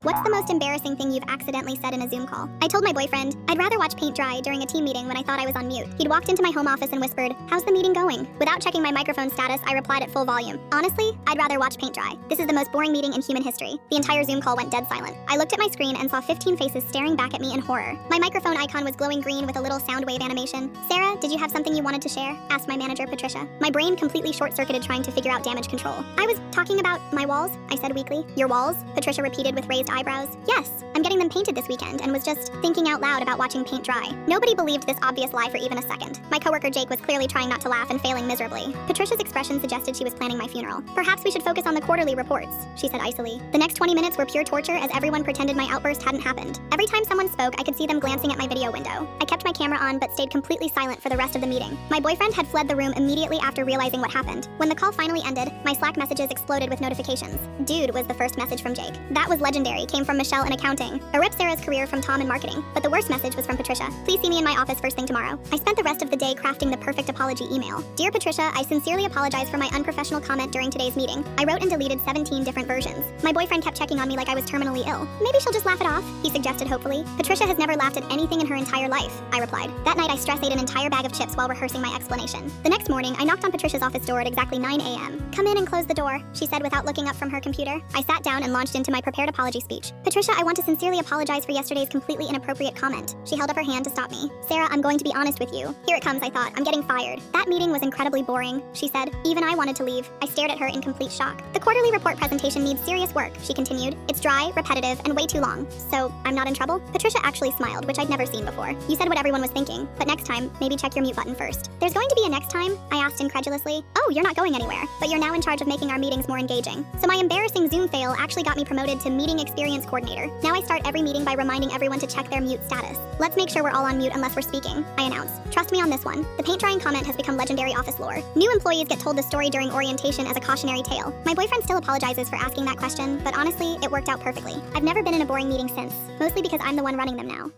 What's the most embarrassing thing you've accidentally said in a Zoom call? I told my boyfriend I'd rather watch paint dry during a team meeting when I thought I was on mute. He'd walked into my home office and whispered, "How's the meeting going?" Without checking my microphone status, I replied at full volume, "Honestly, I'd rather watch paint dry. This is the most boring meeting in human history." The entire Zoom call went dead silent. I looked at my screen and saw 15 faces staring back at me in horror. My microphone icon was glowing green with a little sound wave animation. "Sarah, did you have something you wanted to share?" asked my manager, Patricia. My brain completely short-circuited trying to figure out damage control. "I was talking about my walls," I said weakly. "Your walls?" Patricia repeated with raised eyebrows. "Yes. I'm getting them painted this weekend and was just thinking out loud about watching paint dry." Nobody believed this obvious lie for even a second. My coworker Jake was clearly trying not to laugh and failing miserably. Patricia's expression suggested she was planning my funeral. "Perhaps we should focus on the quarterly reports," she said icily. The next 20 minutes were pure torture as everyone pretended my outburst hadn't happened. Every time someone spoke, I could see them glancing at my video window. I kept my camera on but stayed completely silent for the rest of the meeting. My boyfriend had fled the room immediately after realizing what happened. When the call finally ended, my Slack messages exploded with notifications. "Dude," was the first message from Jake. "That was legendary," came from Michelle in accounting. "A rip Sarah's career from Tom in marketing." But the worst message was from Patricia. "Please see me in my office first thing tomorrow." I spent the rest of the day crafting the perfect apology email. "Dear Patricia, I sincerely apologize for my unprofessional comment during today's meeting. I wrote and deleted 17 different versions." My boyfriend kept checking on me like I was terminally ill. "Maybe she'll just laugh it off," he suggested hopefully. "Patricia has never laughed at anything in her entire life," I replied. That night I stress ate an entire bag of chips while rehearsing my explanation. The next morning, I knocked on Patricia's office door at exactly 9 a.m. "Come in and close the door," she said without looking up from her computer. I sat down and launched into my prepared apology speech. "Patricia, I want to sincerely apologize for yesterday's completely inappropriate comment." She held up her hand to stop me. "Sarah, I'm going to be honest with you." Here it comes, I thought. "I'm getting fired." "That meeting was incredibly boring," she said. Even I wanted to leave. I stared at her in complete shock. "The quarterly report presentation needs serious work," she continued. "It's dry, repetitive, and way too long." "So, I'm not in trouble?" Patricia actually smiled, which I'd never seen before. "You said what everyone was thinking, but next time, maybe check your mute button first." "There's going to be a next time?" I asked incredulously. "Oh, you're not going anywhere, but you're now in charge of making our meetings more engaging." So my embarrassing Zoom fail actually got me promoted to meeting experience coordinator. Now I start every meeting by reminding everyone to check their mute status. "Let's make sure we're all on mute unless we're speaking," I announce. "Trust me on this one." The paint drying comment has become legendary office lore. New employees get told the story during orientation as a cautionary tale. My boyfriend still apologizes for asking that question, but honestly, it worked out perfectly. I've never been in a boring meeting since, mostly because I'm the one running them now.